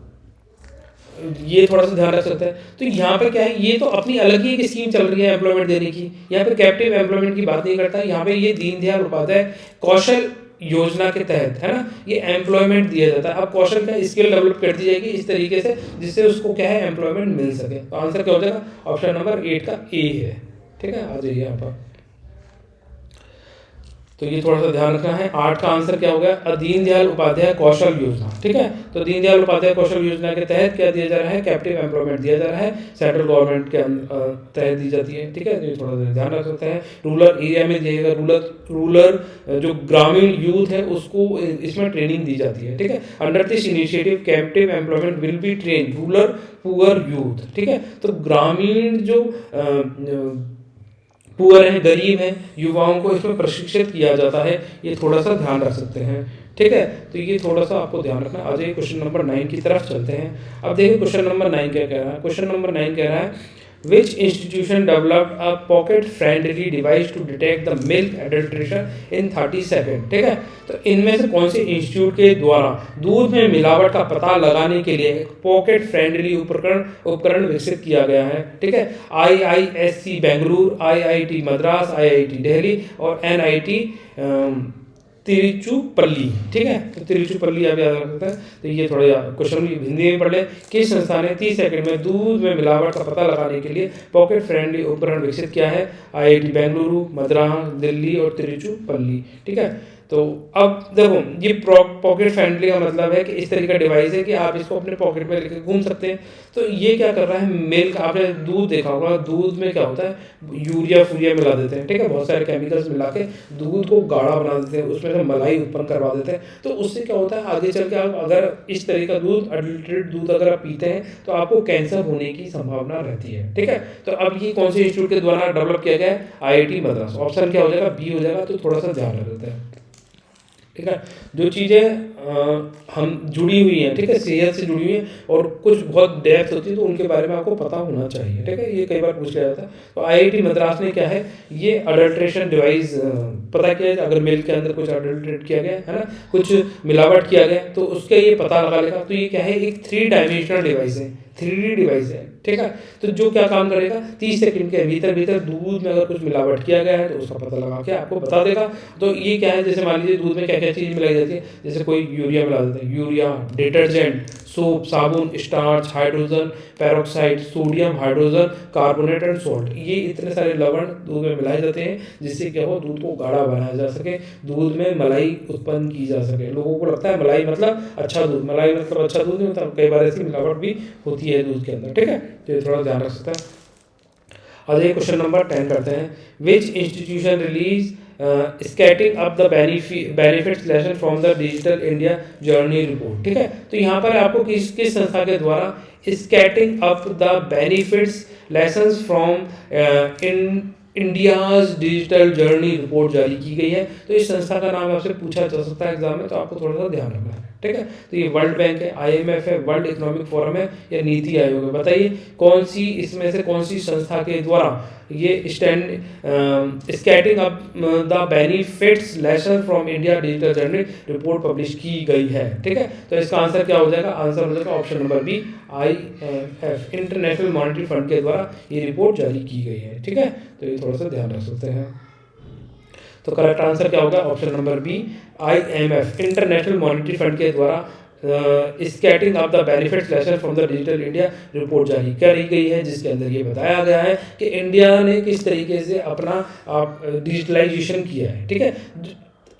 ये थोड़ा सा ध्यान रख सकते हैं। तो यहाँ पे क्या है, ये तो अपनी अलग ही एक स्कीम चल रही है एम्प्लॉयमेंट देने की। यहाँ पे कैप्टिव एम्प्लॉयमेंट की बात नहीं करता, यहाँ पे ये दीनदयाल उपाध्याय कौशल योजना के तहत, है ना, ये एम्प्लॉयमेंट दिया जाता है। अब कौशल का स्किल डेवलप कर दी जाएगी इस तरीके से जिससे उसको क्या है, एम्प्लॉयमेंट मिल सके। तो आंसर क्या हो जाएगा, ऑप्शन नंबर 8 का ए है, ठीक है। आ जाइए यहाँ पर, तो ये थोड़ा सा ध्यान रखना है। 8 का आंसर क्या हो गया, दीनदयाल उपाध्याय कौशल योजना, ठीक है। तो दीनदयाल उपाध्याय कौशल योजना के तहत क्या दिया जा रहा है, कैप्टिव एम्प्लॉयमेंट दिया जा रहा है, सेंट्रल गवर्नमेंट के तहत दी जाती है, ठीक है। तो ये थोड़ा सा ध्यान रख सकते हैं। रूरल एरिया में दिएगा, रूरल जो ग्रामीण यूथ है उसको इसमें ट्रेनिंग दी जाती है, ठीक है। Under this initiative captive employment will be train rural poor youth, ठीक है। तो ग्रामीण जो पुअर हैं, गरीब हैं, युवाओं को इसमें प्रशिक्षित किया जाता है। ये थोड़ा सा ध्यान रख सकते हैं, ठीक है। तो ये थोड़ा सा आपको ध्यान रखना। आ जाइए क्वेश्चन नंबर 9 की तरफ चलते हैं। अब देखिए क्वेश्चन नंबर 9 क्या कह रहा है। क्वेश्चन नंबर 9 कह रहा है Which institution developed a pocket-friendly device to detect the milk adulteration in 30 second? ठीक है, तो इनमें से कौन से इंस्टीट्यूट के द्वारा दूध में मिलावट का पता लगाने के लिए एक पॉकेट फ्रेंडली उपकरण विकसित किया गया है? ठीक है, IISc Bengaluru, IIT Madras, IIT Delhi और NIT तिरुचिरापल्ली। ठीक है, तो तिरुचिरापल्ली आप याद रख सकते हैं। तो ये थोड़ा क्वेश्चन हिंदी में पढ़ लें। किस संस्था ने 30 सेकंड में दूध में मिलावट का पता लगाने के लिए पॉकेट फ्रेंडली उपकरण विकसित किया है? IIT बेंगलुरु, मद्रास, दिल्ली और तिरुचिरापल्ली। ठीक है, तो अब देखो ये पॉकेट फ्रेंडली का मतलब है कि इस तरीके का डिवाइस है कि आप इसको अपने पॉकेट में लेकर घूम सकते हैं। तो ये क्या कर रहा है, मिल्क, आपने दूध देखा होगा, दूध में क्या होता है, यूरिया फूरिया मिला देते हैं। ठीक है, बहुत सारे केमिकल्स मिला के दूध को गाढ़ा बना देते हैं, उसमें से मलाई उत्पन्न करवा देते हैं। तो उससे क्या होता है, आगे चल के आप अगर इस तरीके का दूध, अडल्ट्रेटेड दूध अगर आप पीते हैं तो आपको कैंसर होने की संभावना रहती है। ठीक है, तो अब ये कौन से इंस्टीट्यूट के द्वारा डेवलप किया गया है? IIT मद्रास। ऑप्शन क्या हो जाएगा? बी हो जाएगा। तो थोड़ा सा ध्यान रख देते हैं। ठीक है, जो चीज़ें हम जुड़ी हुई हैं, ठीक है, सेहत से जुड़ी हुई हैं और कुछ बहुत डेप्थ होती है तो उनके बारे में आपको पता होना चाहिए। ठीक है, ये कई बार पूछ लिया जाता है। तो IIT मद्रास ने क्या है, ये अडल्ट्रेशन डिवाइस पता किया है, अगर मिल्क के अंदर कुछ अडल्ट्रेट किया गया है ना, कुछ मिलावट किया गया तो उसका ये पता लगा लेगा। तो ये क्या है, एक 3 डायमेंशनल डिवाइस है, 3D डिवाइस है। ठीक है, तो जो क्या काम करेगा, 30 सेकंड के भीतर दूध में अगर कुछ मिलावट किया गया है तो उसका पता लगा के आपको बता देगा। तो ये क्या है, जैसे मान लीजिए दूध में क्या क्या चीज़ मिलाई जाती है, जैसे कोई यूरिया मिला देता है, यूरिया, डिटर्जेंट, सोप, साबुन, starch, hydrogen peroxide, sodium hydrogen carbonate and salt, ये इतने सारे लवण दूध में मिलाए जाते हैं जिससे क्या हो, दूध को गाढ़ा बनाया जा सके, दूध में मलाई उत्पन्न की जा सके। लोगों को लगता है मलाई मतलब अच्छा दूध, मलाई मतलब अच्छा दूध नहीं होता, कई बार ऐसी मिलावट भी होती है दूध के अंदर। ठीक है, तो ये थोड़ा ध्यान रख सकता है। अगले क्वेश्चन नंबर 10 करते हैं। विच institution release skating up the benefits lesson from the digital India journey report? ठीक है, तो यहाँ पर आपको किस संस्था के द्वारा skating up the benefits lessons from in India's digital journey report जारी की गई है। तो इस संस्था का नाम आपसे पूछा जा सकता है एग्जाम में, तो आपको थोड़ा सा ध्यान रखना है। ठीक है, तो ये वर्ल्ड बैंक है, IMF है, वर्ल्ड इकोनॉमिक फोरम है या नीति आयोग है? बताइए कौन सी इसमें से कौन सी संस्था के द्वारा ये skating up the benefits lesson from India digital journey report publish की गई है? ठीक है, तो इसका आंसर क्या हो जाएगा? आंसर हो जाएगा option number B, IMF, international monetary fund के द्वारा ये रिपोर्ट जारी की गई है। ठीक है, तो ये थोड़ा सा ध्यान रख सकते हैं। तो करेक्ट आंसर क्या होगा? Option number B, IMF, international monetary fund के द्वारा skating of the benefits lesson from the digital India report जारी करी गई है, जिसके अंदर ये बताया गया है कि इंडिया ने किस तरीके से अपना डिजिटलाइजेशन किया है। ठीक है,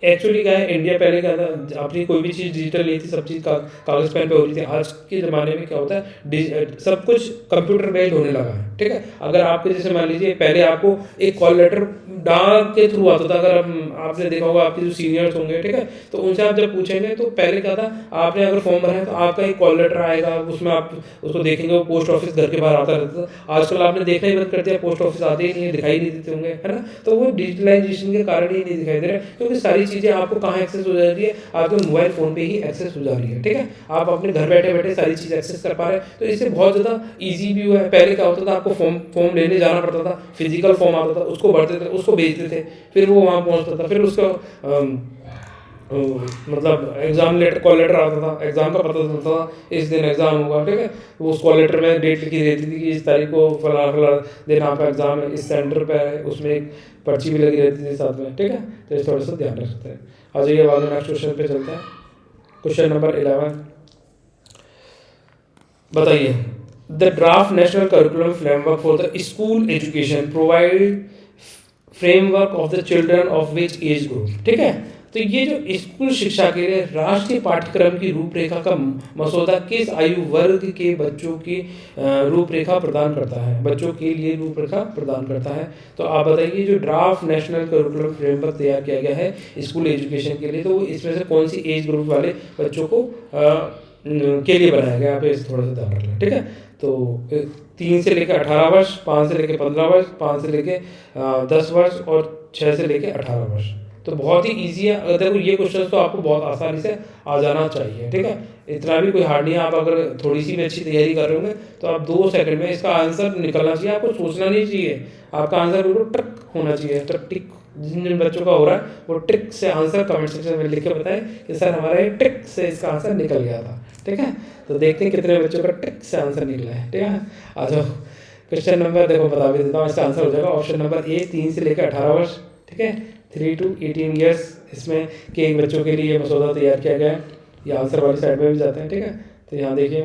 एक्चुअली क्या है, इंडिया पहले क्या था, अपनी कोई भी चीज़ डिजिटल नहीं थी, सब चीज़ कागज़ पेन पे हो रही थी। आज के ज़माने में क्या होता है, सब कुछ कंप्यूटर बेस्ड होने लगा है। ठीक है, अगर आपके जैसे मान लीजिए पहले आपको एक कॉल लेटर डाक के थ्रू आता था, अगर आपने देखा होगा, आपके जो सीनियर्स होंगे, ठीक है, तो उनसे आप जब पूछेंगे तो पहले क्या था, आपने अगर फॉर्म भरा है तो आपका एक कॉल लेटर आएगा, उसमें आप उसको देखेंगे, वो पोस्ट ऑफिस घर के बाहर आता रहता था। आजकल आपने देखना ही बंद कर दिया, पोस्ट ऑफिस आते ही नहीं है, दिखाई नहीं देते होंगे, है ना। तो वो डिजिटलाइजेशन के कारण ही नहीं दिखाई दे रहे, क्योंकि सारी चीज़ें आपको कहाँ एक्सेस हो जा रही है, आपके मोबाइल फ़ोन पे ही एक्सेस हो जा रही है। ठीक है, आप अपने घर बैठे बैठे सारी चीज़ एक्सेस कर पा रहे हैं, तो इससे बहुत ज़्यादा ईजी भी हुआ है। पहले क्या होता था, आपको फॉर्म लेने जाना पड़ता था, फिजिकल फॉर्म आता था, उसको भरते थे, उसको भेजते थे, फिर वो वहाँ पहुँचता था, फिर उसका मतलब एग्जाम लेटर, कॉल लेटर आता था, एग्जाम का पता चलता था इस दिन एग्जाम होगा। ठीक है, वो उस कॉल लेटर में डेट लिखी रहती थी कि इस तारीख को फला दिन आपका एग्जाम है, इस सेंटर पे है, उसमें एक पर्ची भी लगी रहती थी साथ में। ठीक है, तो इस थोड़ा सा ध्यान रख सकते हैं। आ जाइए बाद में नेक्स्ट क्वेश्चन पे चलते हैं। क्वेश्चन नंबर 11 बताइए, the draft national curriculum framework for the school education provide framework of the children of which age group? ठीक है, तो ये जो स्कूल शिक्षा के लिए राष्ट्रीय पाठ्यक्रम की रूपरेखा का मसौदा किस आयु वर्ग के बच्चों की रूपरेखा प्रदान करता है, बच्चों के लिए रूपरेखा प्रदान करता है? तो आप बताइए, जो ड्राफ्ट नेशनल करिकुलम फ्रेमवर्क तैयार किया गया है स्कूल एजुकेशन के लिए, तो इसमें से कौन सी एज ग्रुप वाले बच्चों को के लिए बनाया गया? आप इस थोड़ा सा ध्यान रख लें। ठीक है, तो 3 से लेकर 18 वर्ष, 5 से लेकर 15 वर्ष, 5 से लेकर 10 वर्ष और 6 से लेकर 18 वर्ष। तो बहुत ही ईजी है। अगर देखो ये क्वेश्चन तो आपको बहुत आसानी से आ जाना चाहिए, ठीक है, इतना भी कोई हार्ड नहीं है। आप अगर थोड़ी सी भी अच्छी तैयारी कर रहे होंगे तो आप 2 सेकंड में इसका आंसर निकलना चाहिए, आपको सोचना नहीं चाहिए, आपका आंसर बिल्कुल ट्रिक होना चाहिए। तो टिक जिन जिन बच्चों का हो रहा है वो ट्रिक से आंसर कमेंट सेक्शन में लिख के बताएं कि सर हमारा ये ट्रिक से इसका आंसर निकल गया था, ठीक है। तो देखते हैं कितने बच्चों का ट्रिक से आंसर निकला है, ठीक है। आ जाओ, क्वेश्चन नंबर देखो बता भी देता हूँ, इसका आंसर हो जाएगा ऑप्शन नंबर ए, 3 से लेकर 18 वर्ष, ठीक है, 3 to 18 ईयर्स इसमें के बच्चों के लिए मसौदा तैयार किया गया है। ये आंसर वाली साइड में भी जाते हैं, ठीक है। तो यहाँ देखिए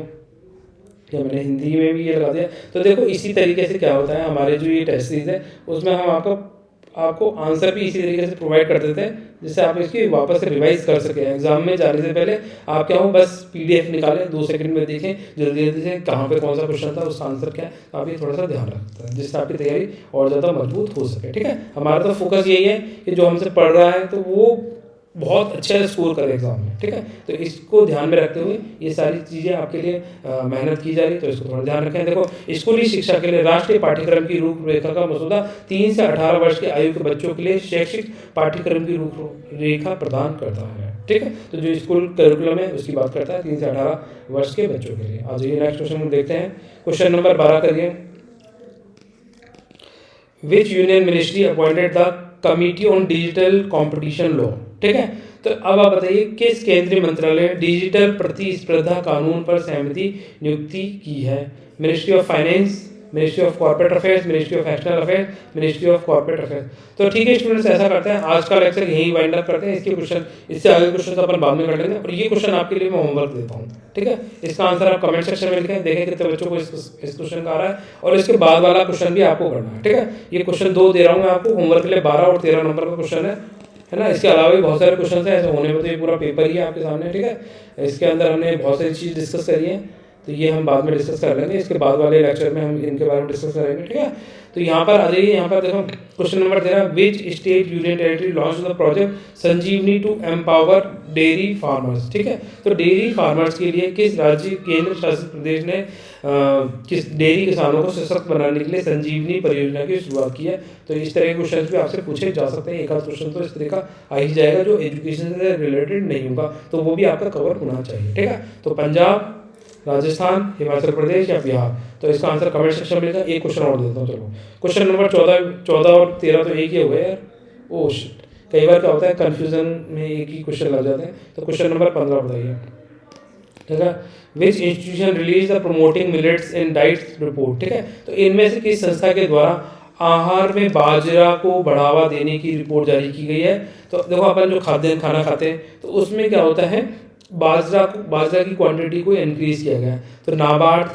क्या मैंने हिंदी में भी ये लगा दिया। तो देखो इसी तरीके से क्या होता है, हमारे जो ये टेस्ट सीरीज है उसमें हम आपको आंसर भी इसी तरीके से प्रोवाइड कर देते हैं जिससे आप इसकी वापस से रिवाइज कर सकें। एग्जाम में जाने से पहले आप क्या हो, बस पीडीएफ निकालें, 2 सेकंड में देखें जल्दी जल्दी से कहाँ पे कौन सा क्वेश्चन था, उसका आंसर क्या है, आप ये थोड़ा सा ध्यान रखते हैं जिससे आपकी तैयारी और ज़्यादा मजबूत हो सके, ठीक है। हमारा तो फोकस यही है कि जो हमसे पढ़ रहा है तो वो बहुत अच्छा स्कोर करे एग्जाम में, ठीक है। तो इसको ध्यान में रखते हुए ये सारी चीज़ें आपके लिए मेहनत की जा रही है, तो इसको थोड़ा ध्यान रखें। देखो स्कूली शिक्षा के लिए राष्ट्रीय पाठ्यक्रम की रूपरेखा का मसौदा 3 से 18 वर्ष की आयु के बच्चों के लिए शैक्षिक पाठ्यक्रम की रूपरेखा प्रदान करता है, ठीक है। तो जो स्कूल करिकुलम है उसकी बात करता है 3 से 18 वर्ष के बच्चों के लिए। आज ये नेक्स्ट क्वेश्चन देखते हैं, क्वेश्चन नंबर 12 करिए। विच union ministry appointed the committee on digital competition law, ठीक है। तो अब आप बताइए किस केंद्रीय मंत्रालय ने डिजिटल प्रतिस्पर्धा कानून पर सहमति नियुक्ति की है। Ministry of finance, ministry of corporate affairs, ministry of external affairs, ministry of corporate affairs. तो ठीक है स्टूडेंट्स, ऐसा करते हैं आज का लेक्चर यहीं वाइंड अप करते हैं। इसके क्वेश्चन, इससे आगे क्वेश्चन तो अपन बाद में कर लेंगे, और ये क्वेश्चन आपके लिए मैं होमवर्क देता हूँ, ठीक है। इसका आंसर आप कमेंट सेक्शन में लिखें, देखें कितने बच्चों को इस क्वेश्चन का आ रहा है, और इसके बाद वाला क्वेश्चन भी आपको करना है, ठीक है। ये क्वेश्चन 2 दे रहा हूँ मैं आपको होमवर्क के लिए, 12 और 13 नंबर का क्वेश्चन है ना। इसके अलावा भी बहुत सारे क्वेश्चन हैं, ऐसे होने में तो ये पूरा पेपर ही है आपके सामने, ठीक है। इसके अंदर हमने बहुत सारी चीज़ डिस्कस करी है, तो ये हम बाद में डिस्कस कर लेंगे, इसके बाद वाले लेक्चर में हम इनके बारे में डिस्कस करेंगे, ठीक है। तो यहाँ पर आ जाइए, यहाँ पर देखो question number 13, which state union territory launch the project Sanjivani to empower dairy farmers, ठीक है। तो डेयरी फार्मर्स के लिए किस राज्य केंद्र शासित प्रदेश ने किस डेयरी किसानों को सशक्त बनाने के लिए संजीवनी परियोजना की शुरुआत की है। तो इस तरह के क्वेश्चन भी आपसे पूछे जा सकते हैं, एक आध क्वेश्चन तो इस तरह का आ ही जाएगा जो एजुकेशन से रिलेटेड नहीं होगा, तो वो भी आपका कवर होना चाहिए, ठीक है। तो पंजाब, राजस्थान, हिमाचल प्रदेश या बिहार, तो इसका आंसर कमेंट सेक्शन में लिखा। एक क्वेश्चन और देता हूँ, चलो क्वेश्चन नंबर 14 और 13 तो एक ही हो गए यार, ओ शिट, कई बार क्या होता है कन्फ्यूजन में एक ही क्वेश्चन लग जाते हैं। तो क्वेश्चन नंबर 15 बताइए, ठीक है। विच institution release the promoting millets in diets report, ठीक है। तो इनमें से किस संस्था के द्वारा आहार में बाजरा को बढ़ावा देने की रिपोर्ट जारी की गई है। तो देखो अपन जो खाना खाते हैं तो उसमें क्या होता है, बाजरा की क्वांटिटी को इंक्रीज किया गया है। तो नाबार्ड,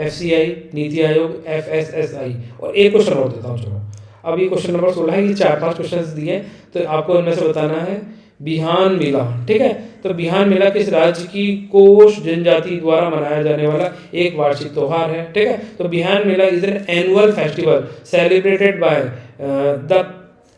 FCI, नीति आयोग, FSSI, और एक क्वेश्चन और देता हूँ, चलो अब ये क्वेश्चन नंबर 16 है, ये 4-5 क्वेश्चन दिए हैं, तो आपको इनमें से बताना है बिहान मेला, ठीक है। तो बिहान मेला किस राज्य की कोश जनजाति द्वारा मनाया जाने वाला एक वार्षिक त्योहार है, ठीक है। तो Bihan Mela is an annual festival celebrated by the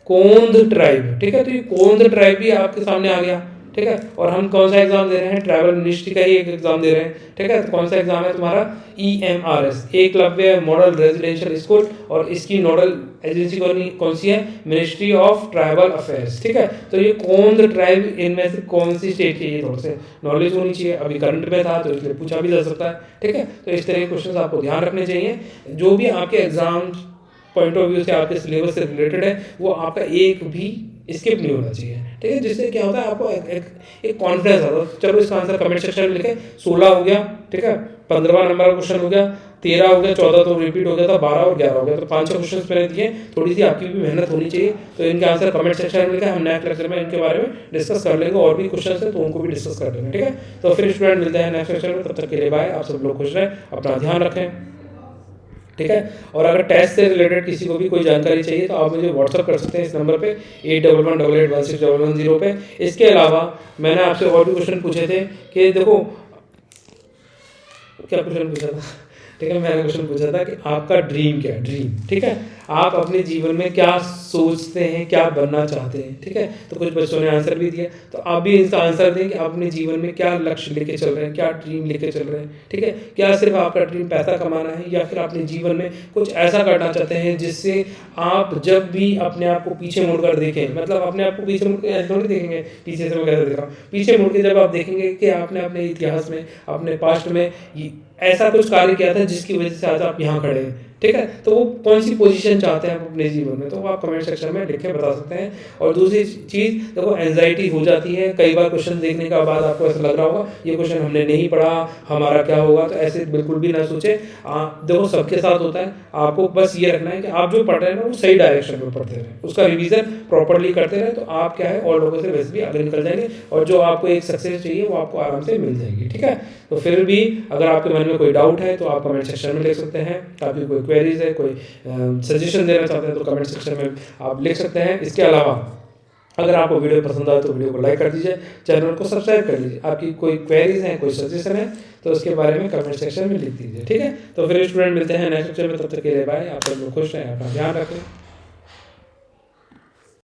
Kond tribe, ठीक है। तो ये कोंद ट्राइब भी आपके सामने आ गया, ठीक है। और हम कौन सा एग्जाम दे रहे हैं, ट्रैवल मिनिस्ट्री का ही एक एग्जाम दे रहे हैं, ठीक है। तो कौन सा एग्जाम है तुम्हारा, EMRS, Eklavya model residential school, और इसकी नोडल एजेंसी कौन सी है, मिनिस्ट्री ऑफ ट्राइबल अफेयर्स, ठीक है। तो ये कोंद ट्राइब इनमें से कौन सी स्टेट की, ये थोड़ा से नॉलेज होनी चाहिए, अभी करंट में था तो इसलिए पूछा भी जा सकता है, ठीक है। तो इस तरह के क्वेश्चन आपको ध्यान रखने चाहिए, जो भी आपके एग्जाम पॉइंट ऑफ व्यू से आपके सिलेबस से रिलेटेड है वो आपका एक भी स्किप नहीं होना चाहिए, ठीक है। जिससे क्या होता है आपको एक कॉन्फिडेंस आता है। चलो इसका आंसर कमेंट सेक्शन में लिखे। 16 हो गया, ठीक है, 15वां नंबर का क्वेश्चन हो गया, 13 हो गया, 14 तो रिपीट हो गया था, 12 और 11 हो गया। तो 5-6 क्वेश्चन मैंने दिए, थोड़ी सी आपकी भी मेहनत होनी चाहिए। तो इनके आंसर कमेंट सेक्शन में लिखा, हम नेक्स्ट लेक्चर में इनके बारे में डिस्कस कर लेंगे, और भी क्वेश्चन है तो उनको भी डिस्कस कर लेंगे, ठीक है। तो फिर स्टूडेंट मिलते हैं नेक्स्ट लेक्चर में, तब तक के लिए बाय। आप सब लोग खुश रहें, अपना ध्यान रखें, ठीक है। और अगर टेस्ट से रिलेटेड किसी को भी कोई जानकारी चाहिए तो आप मुझे व्हाट्सअप कर सकते हैं इस नंबर पे 8118816160 पे। इसके अलावा मैंने आपसे और भी क्वेश्चन पूछे थे कि देखो क्या क्वेश्चन पूछा था, ठीक है, मैंने क्वेश्चन पूछा था कि आपका ड्रीम क्या है, ड्रीम, ठीक है, आप अपने जीवन में क्या सोचते हैं, क्या बनना चाहते हैं, ठीक है। तो कुछ बच्चों ने आंसर भी दिया, तो आप भी इसका आंसर दें कि आप अपने जीवन में क्या लक्ष्य लेके चल रहे हैं, क्या ड्रीम लेके चल रहे हैं, ठीक है। क्या सिर्फ आपका ड्रीम पैसा कमाना है, या फिर अपने जीवन में कुछ ऐसा करना चाहते हैं जिससे आप जब भी अपने आप को पीछे मुड़कर देखें, मतलब अपने आप को पीछे मुड़ के ऐसे थोड़ी देखेंगे, पीछे से मैं कैसे देख रहा हूँ, पीछे मुड़ के जब आप देखेंगे कि आपने अपने इतिहास में, अपने पास्ट में ऐसा कुछ कार्य किया था जिसकी वजह से आज आप यहाँ खड़े हैं, ठीक है। तो वो कौन सी पोजीशन चाहते हैं आप अपने जीवन में, तो वो आप कमेंट सेक्शन में लिख के बता सकते हैं। और दूसरी चीज़, देखो एंजाइटी हो जाती है कई बार क्वेश्चन देखने के बाद आपको ऐसा लग रहा होगा ये क्वेश्चन हमने नहीं पढ़ा, हमारा क्या होगा, तो ऐसे बिल्कुल भी ना सोचें। देखो सबके साथ होता है, आपको बस ये रखना है कि आप जो पढ़ रहे हैं ना वो सही डायरेक्शन में पढ़ते रहें, उसका रिवीजन प्रॉपरली करते रहें, तो आप क्या है और लोगों से वैसे भी आगे निकल जाएंगे, और जो आपको एक सक्सेस चाहिए वो आपको आराम से मिल जाएगी, ठीक है। तो फिर भी अगर आपके मन में कोई डाउट है तो आप कमेंट सेक्शन में लिख सकते हैं, आपकी कोई क्वेरीज है, कोई सजेशन देना चाहते हैं तो कमेंट सेक्शन में आप लिख सकते हैं। इसके अलावा अगर आपको वीडियो पसंद आए तो वीडियो को लाइक कर दीजिए, चैनल को सब्सक्राइब कर लीजिए। आपकी कोई क्वेरीज हैं, कोई सजेशन है तो उसके बारे में कमेंट सेक्शन में लिख दीजिए, ठीक है। तो फिर स्टूडेंट मिलते हैं नेक्स्ट लेक्चर में, तब तक के लिए बाय। आप सब लोग खुश रहें, अपना ध्यान रखें।